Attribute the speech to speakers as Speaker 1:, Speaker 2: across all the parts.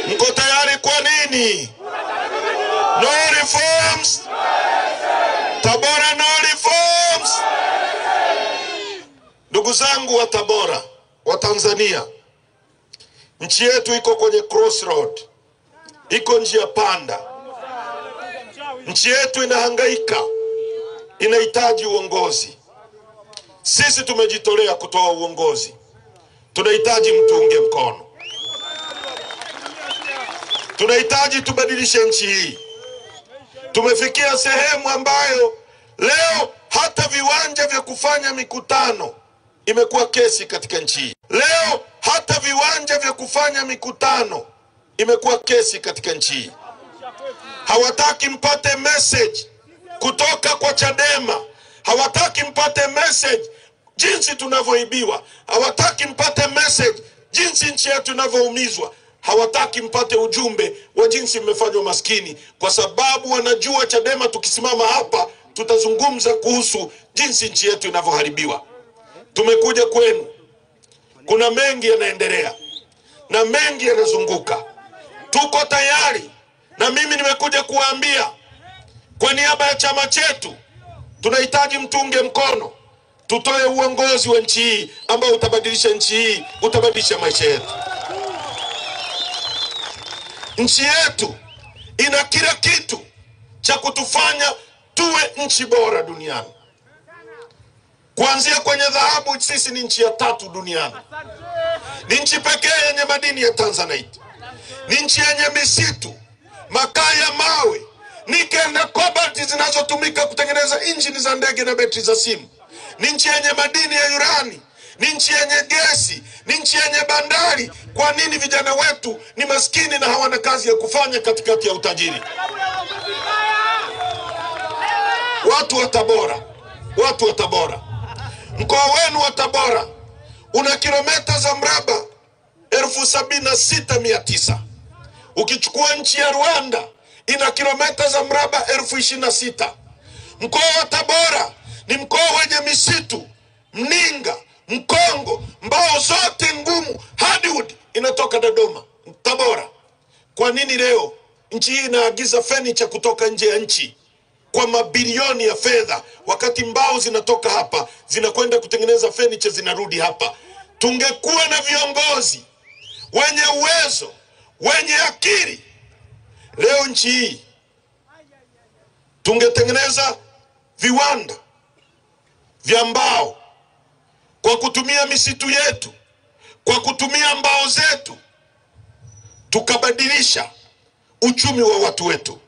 Speaker 1: Mko tayari kwa nini? No reforms. Tabora no reforms. Ndugu zangu wa Tabora, wa Tanzania, nchi yetu iko kwenye crossroad. Iko njia panda. Nchi yetu inahangaika. Inahitaji uongozi. Sisi tumejitolea kutoa uongozi. Tunahitaji mtuunge mkono. Tunahitaji tubadilishe nchi hii. Tumefikia sehemu ambayo leo hata viwanja vya kufanya mikutano imekuwa kesi katika nchi hii. Leo hata viwanja vya kufanya mikutano imekuwa kesi katika nchi hii. Hawataki mpate message kutoka kwa Chadema. Hawataki mpate message jinsi tunavyoibiwa. Hawataki mpate message jinsi nchi yetu inavyoumizwa. Hawataki mpate ujumbe wa jinsi mmefanywa maskini, kwa sababu wanajua Chadema tukisimama hapa tutazungumza kuhusu jinsi nchi yetu inavyoharibiwa. Tumekuja kwenu. Kuna mengi yanaendelea na mengi yanazunguka. Tuko tayari, na mimi nimekuja kuwaambia kwa niaba ya chama chetu, tunahitaji mtunge mkono. Tutoe uongozi wa nchi hii ambao utabadilisha nchi hii, utabadilisha maisha yetu. Nchi yetu ina kila kitu cha kutufanya tuwe nchi bora duniani. Kuanzia kwenye dhahabu, sisi ni nchi ya 3 duniani. Ni nchi pekee yenye madini ya Tanzanite. Ni nchi yenye misitu, makaa ya mawe, nickel na cobalt zinazotumika kutengeneza injini za ndege na betri za simu. Ni nchi yenye madini ya urani. Ni nchi yenye gesi. Ni nchi yenye bandari. Kwa nini vijana wetu ni maskini na hawana kazi ya kufanya katikati ya utajiri? Watu wa Tabora, watu wa Tabora, mkoa wenu wa Tabora una kilomita za mraba 76,900. Ukichukua nchi ya Rwanda ina kilomita za mraba 26,000. Mkoa wa Tabora ni mkoa wenye misitu, mninga, mkongo, mbao zote ngumu, hardwood inatoka Dodoma, Tabora. Kwa nini leo nchi hii inaagiza furniture kutoka nje ya nchi kwa mabilioni ya fedha, wakati mbao zinatoka hapa zinakwenda kutengeneza furniture zinarudi hapa? Tungekuwa na viongozi wenye uwezo, wenye akili, leo nchi hii tungetengeneza viwanda vya mbao kwa kutumia misitu yetu, kwa kutumia mbao zetu, tukabadilisha uchumi wa watu wetu.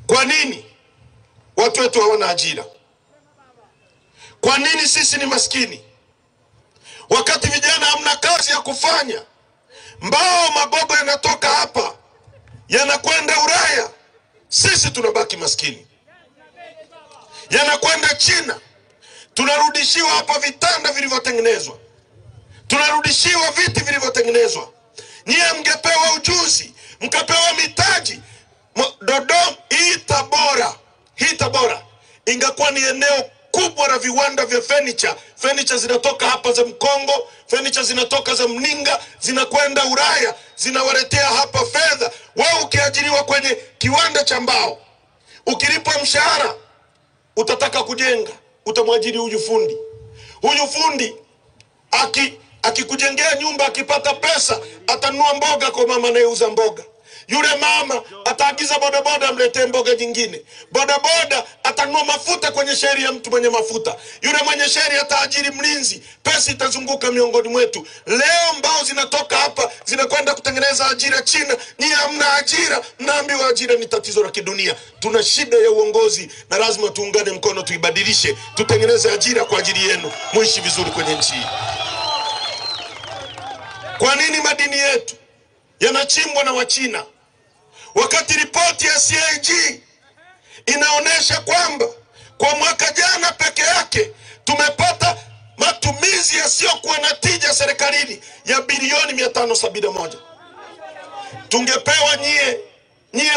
Speaker 1: Kwa nini watu wetu hawana ajira? Kwa nini sisi ni maskini wakati vijana hamna kazi ya kufanya? Mbao, magogo yanatoka hapa yanakwenda Ulaya, sisi tunabaki maskini. Yanakwenda China, tunarudishiwa hapa vitanda vilivyotengenezwa, tunarudishiwa viti vilivyotengenezwa. Nyie mngepewa ujuzi, mkapewa mitaji. Dodoma hii Tabora ingekuwa ni eneo kubwa la viwanda vya furniture. Furniture zinatoka hapa za Mkongo, furniture zinatoka za Mninga, zinakwenda Ulaya, zinawaletea hapa fedha. Wewe ukiajiriwa kwenye kiwanda cha mbao, ukilipwa mshahara, utataka kujenga, utamwajiri huyu fundi. Huyu fundi akikujengea nyumba, akipata pesa, atanunua mboga kwa mama anayeuza mboga. Yule mama ataagiza bodaboda amletee mboga nyingine. Bodaboda atanunua mafuta kwenye sheri ya mtu mwenye mafuta. Yule mwenye sheri ataajiri mlinzi. Pesa itazunguka miongoni mwetu. Leo mbao zinatoka hapa zinakwenda kutengeneza ajira China. Nyinyi hamna ajira, mnaambiwa ajira ni tatizo la kidunia. Tuna shida ya uongozi na lazima tuungane mkono, tuibadilishe, tutengeneze ajira kwa ajili yenu, muishi vizuri kwenye nchi hii. Kwa nini madini yetu yanachimbwa na Wachina, wakati ripoti ya CAG inaonesha kwamba kwa mwaka jana peke yake tumepata matumizi yasiyokuwa na tija serikalini ya bilioni 571? Tungepewa nyie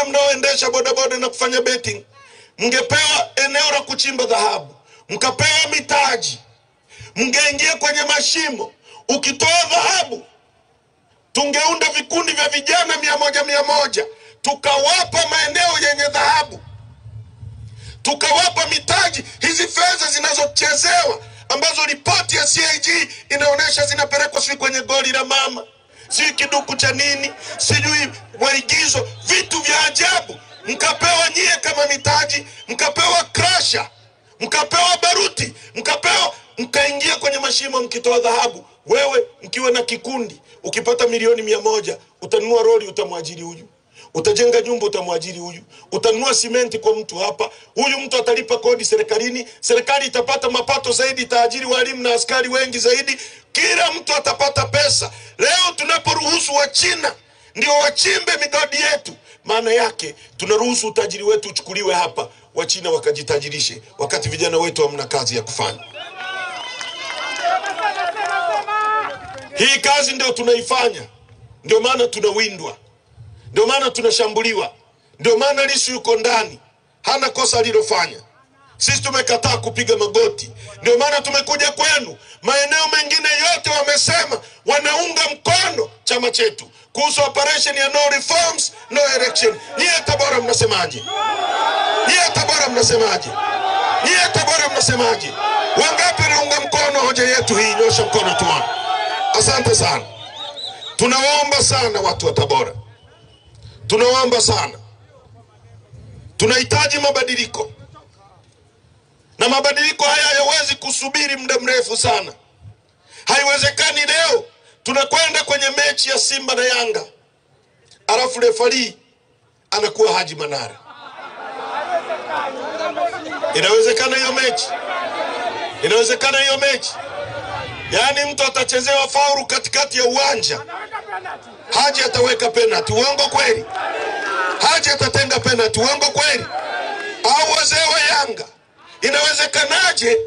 Speaker 1: mnaoendesha bodaboda na kufanya betting, mngepewa eneo la kuchimba dhahabu, mkapewa mitaji, mngeingia kwenye mashimo. Ukitoa dhahabu tungeunda vikundi vya vijana 100 tukawapa maeneo yenye dhahabu, tukawapa mitaji. Hizi fedha zinazochezewa ambazo ripoti ya CAG inaonyesha zinapelekwa sijui kwenye goli la mama, sijui kiduku cha nini, sijui waigizo, vitu vya ajabu. Mkapewa nyie kama mitaji, mkapewa krasha, mkapewa baruti, mkaingia kwenye mashimo mkitoa dhahabu. Wewe mkiwa na kikundi, ukipata milioni 100, utanunua roli, utamwajiri huyu. Utajenga nyumba, utamwajiri huyu. Utanunua simenti kwa mtu hapa, huyu mtu atalipa kodi serikalini, serikali itapata mapato zaidi, itaajiri walimu na askari wengi zaidi, kila mtu atapata pesa. Leo tunaporuhusu wa China ndio wachimbe migodi yetu, maana yake tunaruhusu utajiri wetu uchukuliwe hapa, wa China wakajitajirishe, wakati vijana wetu hamna kazi ya kufanya. Hii kazi ndio tunaifanya, ndio maana tunawindwa, ndio maana tunashambuliwa, ndio maana Lissu yuko ndani, hana kosa alilofanya. Sisi tumekataa kupiga magoti, ndio maana tumekuja kwenu. Maeneo mengine yote wamesema wanaunga mkono chama chetu kuhusu operation ya no reforms no election. Nyie Tabora mnasemaje? Nyie Tabora mnasemaje? Nyie Tabora mnasemaje? Wangapi wanaunga mkono hoja yetu hii? Nyosha mkono tuone. Asante sana. Tunawaomba sana watu wa Tabora, tunawaomba sana. Tunahitaji mabadiliko, na mabadiliko haya hayawezi kusubiri muda mrefu sana. Haiwezekani leo tunakwenda kwenye mechi ya Simba na Yanga, alafu refari anakuwa Haji Manara. Inawezekana hiyo mechi? Inawezekana hiyo mechi? Yaani mtu atachezewa faulu katikati ya uwanja, Haji ataweka penalty. Uongo kweli? Haji atatenga penalty. Uongo kweli? Au wazee wa Yanga, inawezekanaje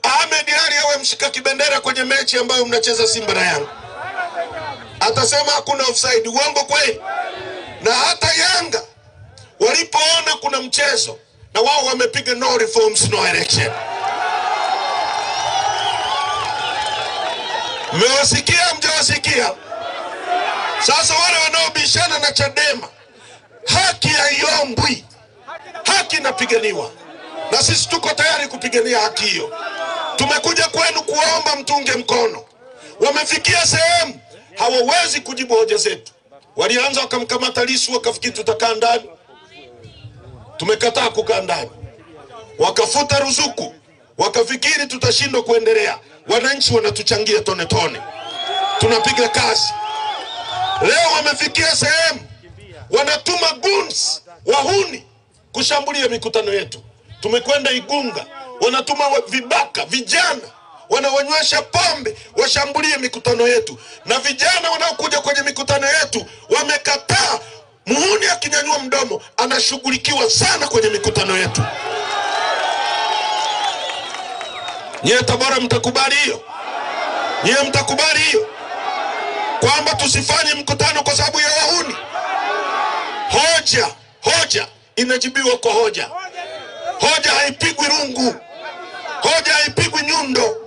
Speaker 1: Ahmed Ally awe mshika kibendera kwenye mechi ambayo mnacheza Simba na Yanga? Atasema hakuna offside. Uongo kweli? Na hata Yanga walipoona kuna mchezo, na wao wamepiga no reforms no election. Mmewasikia mjawasikia? Sasa wale wanaobishana na Chadema, haki haiombwi, haki inapiganiwa, na sisi tuko tayari kupigania haki hiyo. Tumekuja kwenu kuomba mtunge mkono. Wamefikia sehemu hawawezi kujibu hoja zetu. Walianza wakamkamata Lissu, wakafikiri tutakaa ndani. Tumekataa kukaa ndani. Wakafuta ruzuku, wakafikiri tutashindwa kuendelea. Wananchi wanatuchangia tone tone, tunapiga kazi. Leo wamefikia sehemu wanatuma goons, wahuni, kushambulia mikutano yetu. Tumekwenda Igunga, wanatuma vibaka, vijana wanawanywesha pombe washambulie mikutano yetu, na vijana wanaokuja kwenye mikutano yetu wamekataa. Muhuni akinyanyua mdomo anashughulikiwa sana kwenye mikutano yetu. Nyie Tabora mtakubali hiyo? Nyie mtakubali hiyo? Kwamba tusifanye mkutano kwa sababu ya wahuni? Hoja inajibiwa kwa hoja. Hoja haipigwi rungu, hoja haipigwi nyundo.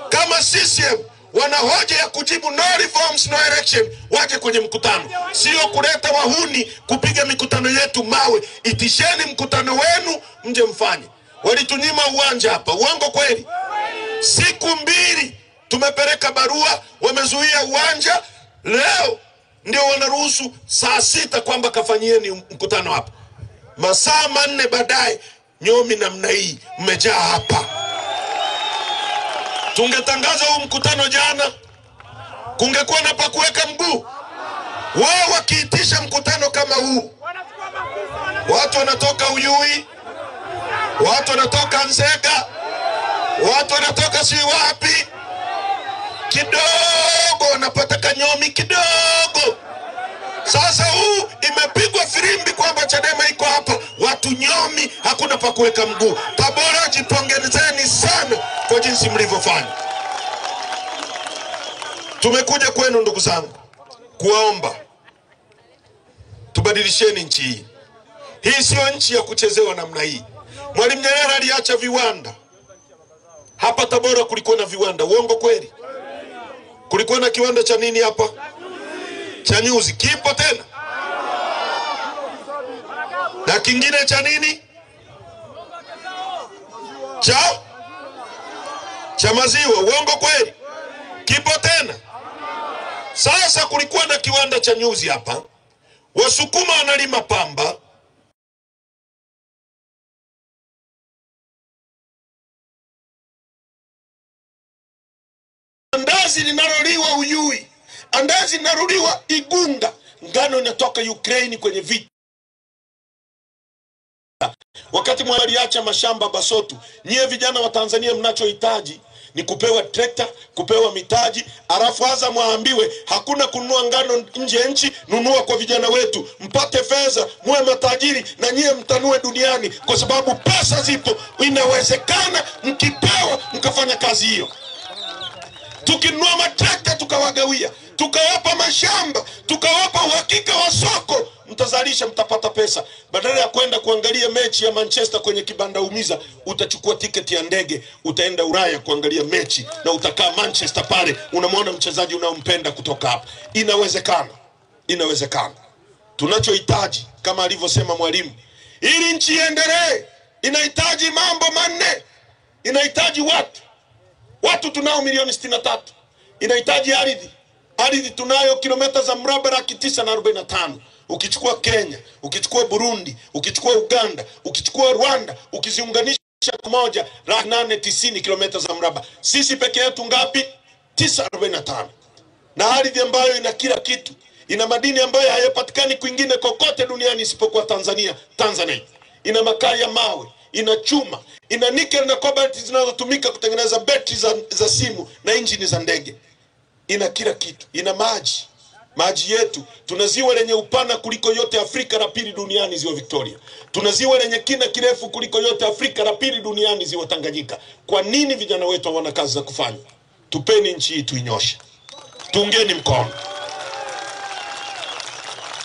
Speaker 1: Kama CCM wana hoja ya kujibu no reforms no election, waje kwenye mkutano, sio kuleta wahuni kupiga mikutano yetu mawe. Itisheni mkutano wenu mje mfanye. Walitunyima uwanja hapa. Uongo kweli? Siku 2 tumepeleka barua, wamezuia uwanja. Leo ndio wanaruhusu saa 6 kwamba kafanyieni mkutano hapa. Masaa 4 baadaye, nyomi namna hii mmejaa hapa. Tungetangaza huu mkutano jana, kungekuwa na pa kuweka mguu. Wao wakiitisha mkutano kama huu, watu wanatoka Uyui, watu wanatoka Nzega, watu wanatoka si wapi, kidogo wanapata kanyomi kidogo. Sasa huu imepigwa firimbi kwamba Chadema iko hapa, watu nyomi, hakuna pa kuweka mguu. Tabora, jipongezeni sana kwa jinsi mlivyofanya. Tumekuja kwenu ndugu zangu kuwaomba tubadilisheni nchi hii. Hii sio nchi ya kuchezewa namna hii. Mwalimu Nyerere aliacha viwanda. Hapa Tabora kulikuwa na viwanda. Uongo kweli? Kulikuwa na kiwanda cha nini hapa? cha nyuzi kipo tena, na kingine cha nini, cha maziwa. Uongo kweli? Kipo tena. Sasa kulikuwa na kiwanda cha nyuzi hapa, Wasukuma wanalima pamba, andazi linaloliwa Uyui, andazi linaloliwa Igunga, ngano inatoka Ukraine kwenye vita. Wakati mwaliacha mashamba Basotu, nyie vijana wa Tanzania mnachohitaji ni kupewa trekta, kupewa mitaji, alafu aza muambiwe hakuna kununua ngano nje nchi, nunua kwa vijana wetu, mpate fedha, muwe matajiri na nyie mtanue duniani, kwa sababu pesa zipo. Inawezekana mkipewa mkafanya kazi hiyo. Tukinunua matrekta tukawagawia, tukawapa mashamba, tukawapa uhakika wa soko, mtazalisha, mtapata pesa. Badala ya kwenda kuangalia mechi ya Manchester kwenye kibanda umiza, utachukua tiketi ya ndege, utaenda Ulaya kuangalia mechi na utakaa Manchester pale, unamwona mchezaji unaompenda kutoka hapa. Inawezekana. Inawezekana. Tunachohitaji kama alivyosema Mwalimu, ili nchi iendelee, inahitaji mambo manne. Inahitaji watu tunao milioni 63. Inahitaji ardhi. Ardhi tunayo kilomita za mraba 945. Ukichukua Kenya, ukichukua Burundi, ukichukua Uganda, ukichukua Rwanda, ukiziunganisha pamoja 890 kilomita za mraba. Sisi peke yetu ngapi? 945. Na ardhi ambayo ina kila kitu. Ina madini ambayo hayapatikani kwingine kokote duniani isipokuwa Tanzania. Ina makaa ya mawe, ina chuma, ina nickel na cobalt zinazotumika kutengeneza betri za simu na injini za ndege. Ina kila kitu. Ina maji. Maji yetu, tuna ziwa lenye upana kuliko yote Afrika, la pili duniani ziwa Victoria. Tuna ziwa lenye kina kirefu kuliko yote Afrika, la pili duniani ziwa Tanganyika. Kwa nini vijana wetu hawana kazi za kufanya? Tupeni nchi hii tuinyoshe. Tuungeni mkono.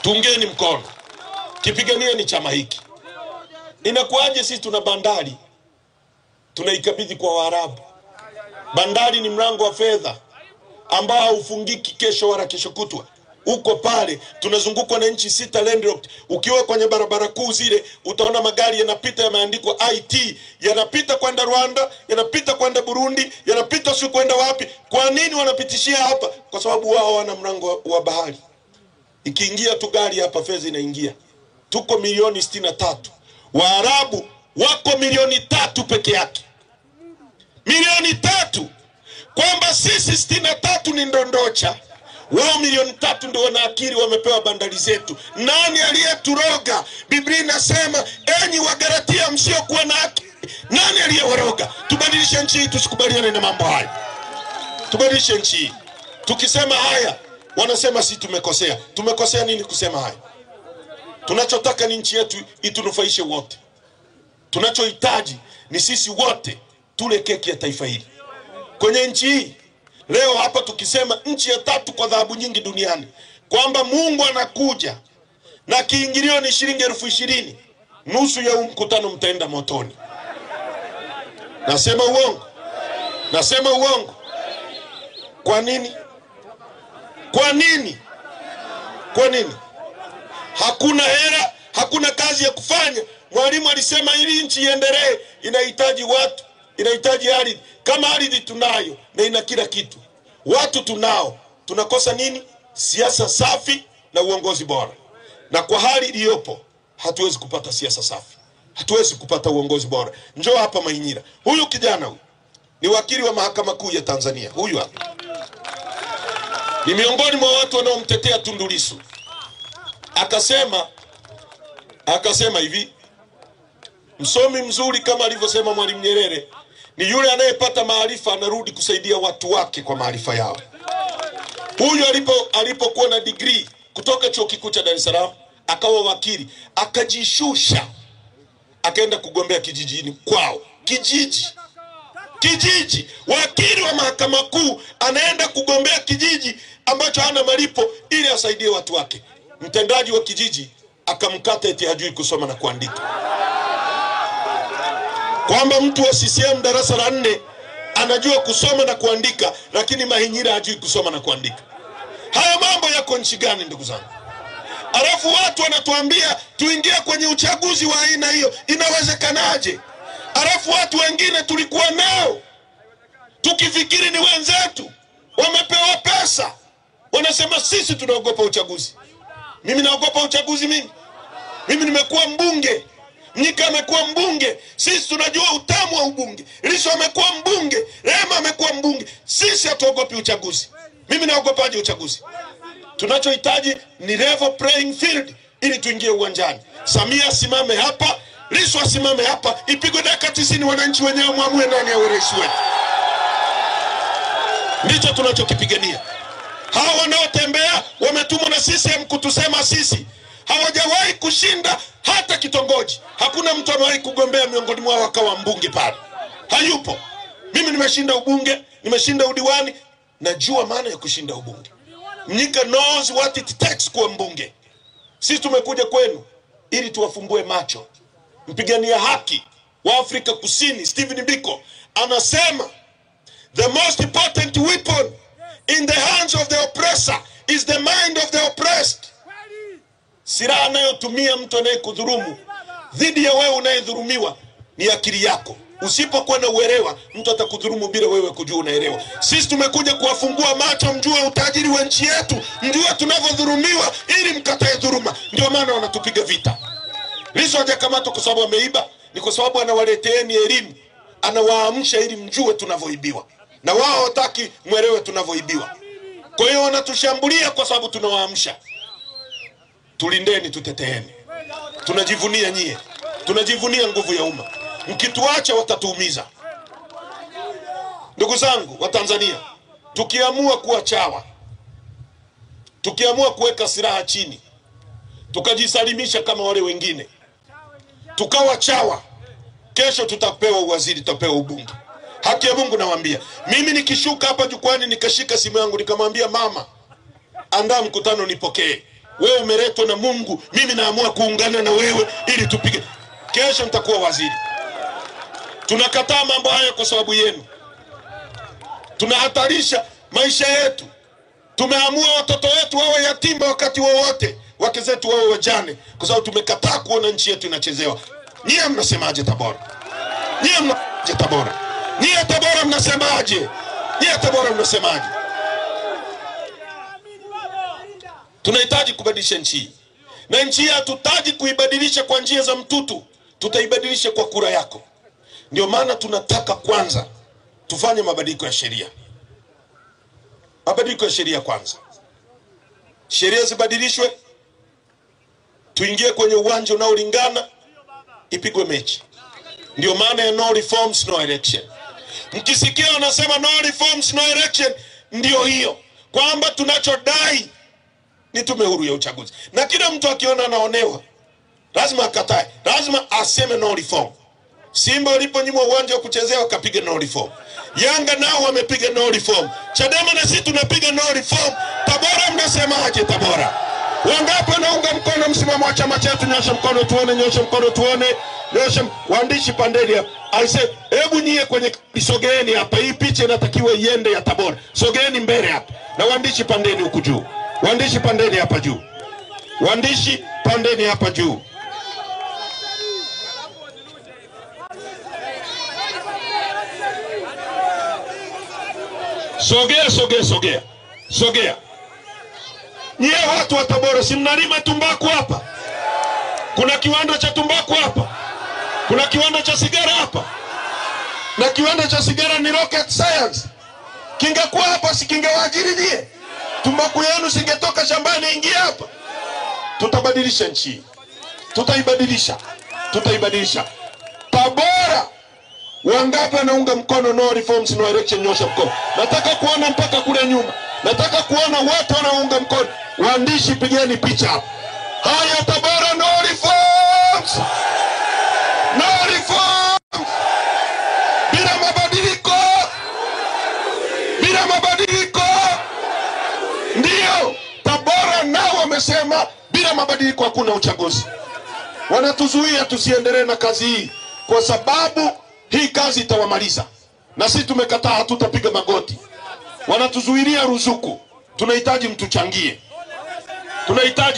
Speaker 1: Tuungeni mkono. Kipigania ni chama hiki. Inakuaje sisi tuna bandari, tunaikabidhi kwa Waarabu? Bandari ni mlango wa fedha ambao haufungiki kesho wala kesho kutwa. Uko pale, tunazungukwa na nchi 6 landlocked. Ukiwa kwenye barabara kuu zile, utaona magari yanapita yameandikwa IT, yanapita kwenda Rwanda, yanapita kwenda Burundi, yanapita sio kwenda wapi. Kwa nini wanapitishia hapa? Kwa sababu wao wana mlango wa bahari. Ikiingia tu gari hapa, fedha inaingia. Tuko milioni 63. Waarabu wako milioni 3 peke yake. Milioni 3. Kwamba sisi 63 ni ndondocha, wao milioni 3 ndio wana akili, wamepewa bandari zetu. Nani aliyeturoga? Biblia inasema enyi Wagalatia msiokuwa na akili. Nani aliyewaroga? Tubadilishe nchi hii, tusikubaliane na mambo haya. Tubadilishe nchi hii. Tukisema haya, wanasema si tumekosea. Tumekosea nini kusema haya? Tunachotaka ni nchi yetu itunufaishe wote. Tunachohitaji ni sisi wote tule keki ya taifa hili. Kwenye nchi hii leo hapa tukisema nchi ya 3 kwa dhahabu nyingi duniani, kwamba Mungu anakuja na kiingilio ni shilingi 20,000, nusu ya mkutano mtaenda motoni. Nasema uongo? Nasema uongo? Kwa nini? Kwa nini? Kwa nini? Hakuna hela, hakuna kazi ya kufanya. Mwalimu alisema ili nchi iendelee inahitaji watu, inahitaji ardhi. Kama ardhi tunayo na ina kila kitu, watu tunao, tunakosa nini? Siasa safi na uongozi bora. Na kwa hali iliyopo hatuwezi kupata siasa safi, hatuwezi kupata uongozi bora. Njoo hapa Mahinyira. Huyu kijana huyu ni wakili wa Mahakama Kuu ya Tanzania. Huyu hapa ni miongoni mwa watu wanaomtetea Tundu Lissu. Akasema hivi, msomi mzuri kama alivyosema Mwalimu Nyerere ni yule anayepata maarifa anarudi kusaidia watu wake kwa maarifa yao. Huyu alipokuwa na degree kutoka Chuo Kikuu cha Dar es Salaam, akawa wakili, akajishusha, akaenda kugombea kijijini kwao. Kijiji, wakili wa Mahakama Kuu anaenda kugombea kijiji ambacho hana malipo ili asaidie watu wake. Mtendaji wa kijiji akamkata eti hajui kusoma na kuandika. Kwamba mtu wa CCM darasa la 4 anajua kusoma na kuandika, lakini Mahinyira hajui kusoma na kuandika. Haya mambo yako nchi gani ndugu zangu? Alafu watu wanatuambia tuingie kwenye uchaguzi wa aina hiyo. Inawezekanaje? Alafu watu wengine tulikuwa nao tukifikiri ni wenzetu, wamepewa pesa, wanasema sisi tunaogopa uchaguzi. Mimi naogopa uchaguzi? Mimi nimekuwa mbunge, Mnyika amekuwa mbunge, sisi tunajua utamu wa ubunge. Lissu amekuwa mbunge, Lema amekuwa mbunge, sisi hatuogopi uchaguzi. Mimi naogopaje uchaguzi? Tunachohitaji ni level playing field ili tuingie uwanjani. Samia asimame hapa, Lissu asimame hapa, ipigwe dakika 90, wananchi wenyewe muamue nani awe rais wetu. Ndicho tunachokipigania. Hawa wanaotembea wametumwa na CCM kutusema sisi. Hawajawahi kushinda hata kitongoji. Hakuna mtu amewahi kugombea miongoni mwao akawa mbunge pale. Hayupo. Mimi nimeshinda ubunge, nimeshinda udiwani, najua maana ya kushinda ubunge. Mnyika knows what it takes kuwa mbunge. Sisi tumekuja kwenu ili tuwafumbue macho. Mpigania haki wa Afrika Kusini Stephen Biko anasema the most important weapon in the hands of the oppressor is the mind of the oppressed. Silaha anayotumia mtu anayekudhulumu dhidi ya wewe unayedhulumiwa ni akili yako. Usipokuwa na uelewa, mtu atakudhulumu bila wewe kujua unaelewa. Sisi tumekuja kuwafungua macho, mjue utajiri wa nchi yetu, mjue tunavyodhulumiwa ili mkatae dhuluma. Ndio maana wanatupiga vita. Lissu hajakamatwa kwa sababu ameiba, ni kwa sababu anawaleteeni elimu, anawaamsha ili mjue tunavyoibiwa. Na wao hawataki mwelewe tunavyoibiwa. Kwa hiyo wanatushambulia kwa sababu tunawaamsha. Tulindeni, tuteteeni. Tunajivunia nyie. Tunajivunia nguvu ya umma. Mkituacha watatuumiza. Ndugu zangu wa Tanzania, tukiamua kuwa chawa, tukiamua kuweka silaha chini, tukajisalimisha kama wale wengine, tukawa chawa, kesho tutapewa uwaziri, tutapewa ubunge. Haki ya Mungu nawaambia, mimi nikishuka hapa jukwani nikashika simu yangu nikamwambia mama, andaa mkutano nipokee. Wewe umeletwa na Mungu, mimi naamua kuungana na wewe ili tupige. Kesho nitakuwa waziri. Tunakataa mambo haya kwa sababu yenu. Tunahatarisha maisha yetu. Tumeamua watoto wetu wawe yatima wakati wowote, wake zetu wawe wajane, kwa sababu tumekataa kuona nchi yetu inachezewa. Nyie mnasemaje Tabora? Nyie mnasemaje Tabora? Nyie Tabora mnasemaje? Nyie Tabora mnasemaje? Tunahitaji kubadilisha nchi. Na nchi hatutaji kuibadilisha kwa njia za mtutu, tutaibadilisha kwa kura yako. Ndio maana tunataka kwanza tufanye mabadiliko ya sheria. Mabadiliko ya sheria kwanza. Sheria zibadilishwe, tuingie kwenye uwanja unaolingana, ipigwe mechi. Ndio maana ya no reforms no election. Mkisikia wanasema no reforms no election, ndio hiyo, kwamba tunachodai ni tume huru ya uchaguzi. Na kila mtu akiona anaonewa, lazima akatae, lazima aseme no reform. Simba waliponyimwa uwanja wa kuchezea wakapiga no reform. Yanga nao wamepiga no reform. Chadema na sisi tunapiga no reform. Tabora mnasemaje Tabora? Wangapi wanaunga mkono msimamo wa chama chetu? Nyosha mkono tuone, nyosha mkono tuone. Nyosha. Waandishi pandeni hapa. Aise, hebu nyie kwenye sogeeni hapa. Hii picha inatakiwa iende ya Tabora. Sogeeni mbele hapa. Na waandishi pandeni huku juu. Waandishi pandeni hapa juu. Waandishi pandeni hapa juu. Sogea, sogea, sogea. Sogea. Nyie watu wa Tabora, si mnalima tumbaku hapa? Kuna kiwanda cha tumbaku hapa? Kuna kiwanda cha sigara hapa? Na kiwanda cha sigara ni rocket science. Kingekuwa hapa si kingewaajiri nyie? Tumbaku yenu singetoka shambani ingia hapa? Tutabadilisha nchi. Tutaibadilisha. Tutaibadilisha. Tabora, wangapi wanaunga mkono no reforms no election? Nyosha mkono. Nataka kuona mpaka kule nyuma. Nataka kuona watu wanaunga mkono. Waandishi pigeni picha hapa. Haya Tabora, no reforms. No reforms. Bila mabadiliko. Bila mabadiliko. Ndio Tabora nao wamesema bila mabadiliko hakuna uchaguzi. Wanatuzuia tusiendelee na kazi hii kwa sababu hii kazi itawamaliza. Na sisi tumekataa, hatutapiga magoti. Wanatuzuilia ruzuku. tunahitaji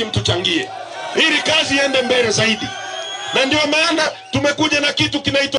Speaker 1: mtuchangie, ili kazi iende mbele zaidi, na ndio maana tumekuja na kitu kinaitwa